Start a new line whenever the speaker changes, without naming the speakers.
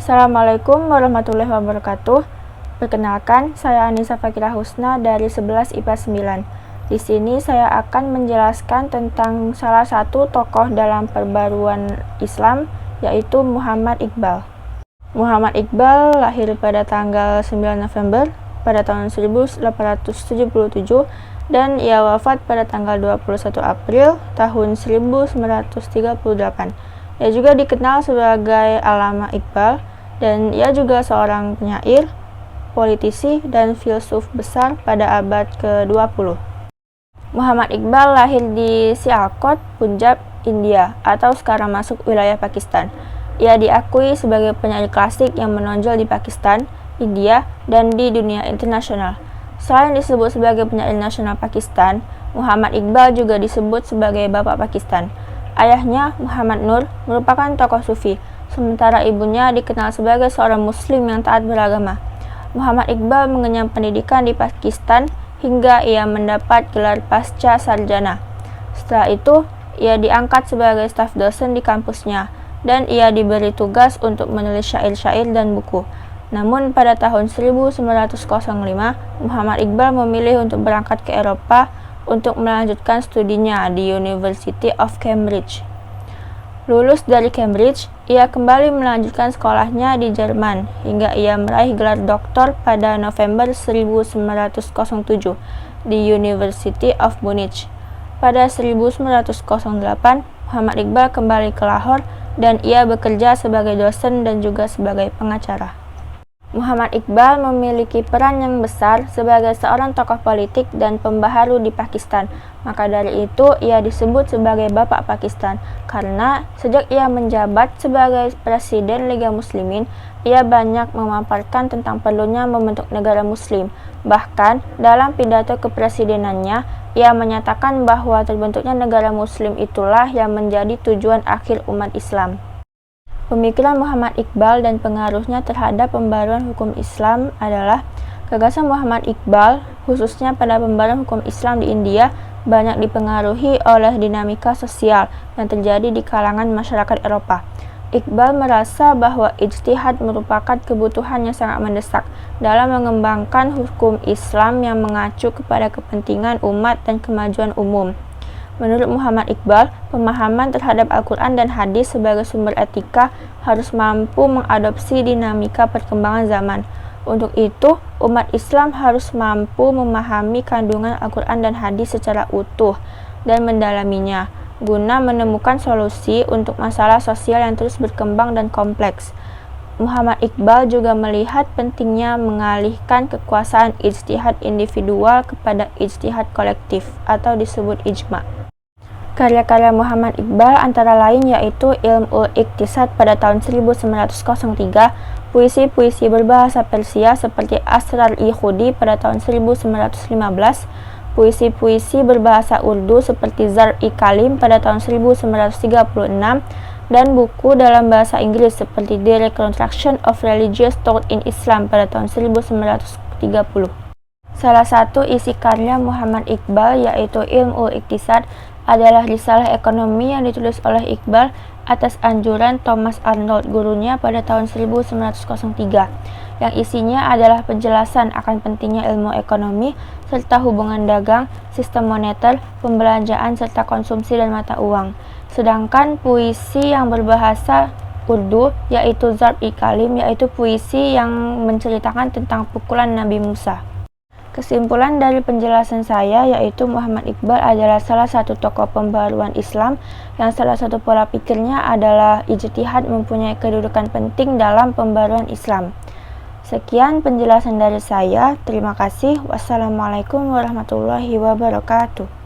Assalamualaikum warahmatullahi wabarakatuh. Perkenalkan, saya Anissa Fakirah Husna dari 11 IPA 9. Di sini saya akan menjelaskan tentang salah satu tokoh dalam perbaruan Islam, yaitu Muhammad Iqbal. Muhammad Iqbal lahir pada tanggal 9 November pada tahun 1877 dan ia wafat pada tanggal 21 April tahun 1938. Ia juga dikenal sebagai Allama Iqbal dan ia juga seorang penyair, politisi, dan filsuf besar pada abad ke-20. Muhammad Iqbal lahir di Sialkot, Punjab, India, atau sekarang masuk wilayah Pakistan. Ia diakui sebagai penyair klasik yang menonjol di Pakistan, India, dan di dunia internasional. Selain disebut sebagai penyair nasional Pakistan, Muhammad Iqbal juga disebut sebagai Bapak Pakistan. Ayahnya, Muhammad Nur, merupakan tokoh sufi, sementara ibunya dikenal sebagai seorang muslim yang taat beragama. Muhammad Iqbal mengenyam pendidikan di Pakistan hingga ia mendapat gelar pasca sarjana. Setelah itu, ia diangkat sebagai staf dosen di kampusnya, dan ia diberi tugas untuk menulis syair-syair dan buku. Namun pada tahun 1905, Muhammad Iqbal memilih untuk berangkat ke Eropa untuk melanjutkan studinya di University of Cambridge. Lulus dari Cambridge, ia kembali melanjutkan sekolahnya di Jerman hingga ia meraih gelar doktor pada November 1907 di University of Munich. Pada 1908, Muhammad Iqbal kembali ke Lahore dan ia bekerja sebagai dosen dan juga sebagai pengacara. Muhammad Iqbal memiliki peran yang besar sebagai seorang tokoh politik dan pembaharu di Pakistan. Maka dari itu, ia disebut sebagai Bapak Pakistan karena sejak ia menjabat sebagai Presiden Liga Muslimin, ia banyak memaparkan tentang perlunya membentuk negara Muslim. Bahkan, dalam pidato kepresidenannya, ia menyatakan bahwa terbentuknya negara Muslim itulah yang menjadi tujuan akhir umat Islam. Pemikiran Muhammad Iqbal dan pengaruhnya terhadap pembaruan hukum Islam adalah gagasan Muhammad Iqbal, khususnya pada pembaruan hukum Islam di India, banyak dipengaruhi oleh dinamika sosial yang terjadi di kalangan masyarakat Eropa. Iqbal merasa bahwa ijtihad merupakan kebutuhan yang sangat mendesak dalam mengembangkan hukum Islam yang mengacu kepada kepentingan umat dan kemajuan umum. Menurut Muhammad Iqbal, pemahaman terhadap Al-Quran dan hadis sebagai sumber etika harus mampu mengadopsi dinamika perkembangan zaman. Untuk itu, umat Islam harus mampu memahami kandungan Al-Quran dan hadis secara utuh dan mendalaminya, guna menemukan solusi untuk masalah sosial yang terus berkembang dan kompleks. Muhammad Iqbal juga melihat pentingnya mengalihkan kekuasaan ijtihad individual kepada ijtihad kolektif atau disebut ijma'. Karya-karya Muhammad Iqbal antara lain yaitu Ilmul Iqtisad pada tahun 1903, puisi-puisi berbahasa Persia seperti Asrar-i-Khudi pada tahun 1915, puisi-puisi berbahasa Urdu seperti Zar-i-Kalim pada tahun 1936, dan buku dalam bahasa Inggris seperti The Reconstruction of Religious Thought in Islam pada tahun 1930. Salah satu isi karya Muhammad Iqbal yaitu Ilmul Iqtisad adalah risalah ekonomi yang ditulis oleh Iqbal atas anjuran Thomas Arnold, gurunya pada tahun 1903, yang isinya adalah penjelasan akan pentingnya ilmu ekonomi serta hubungan dagang, sistem moneter, pembelanjaan serta konsumsi dan mata uang. Sedangkan puisi yang berbahasa Urdu yaitu Zarb-i-Kalim yaitu puisi yang menceritakan tentang pukulan Nabi Musa. Kesimpulan dari penjelasan saya yaitu Muhammad Iqbal adalah salah satu tokoh pembaruan Islam yang salah satu pola pikirnya adalah ijtihad mempunyai kedudukan penting dalam pembaruan Islam. Sekian penjelasan dari saya. Terima kasih. Wassalamualaikum warahmatullahi wabarakatuh.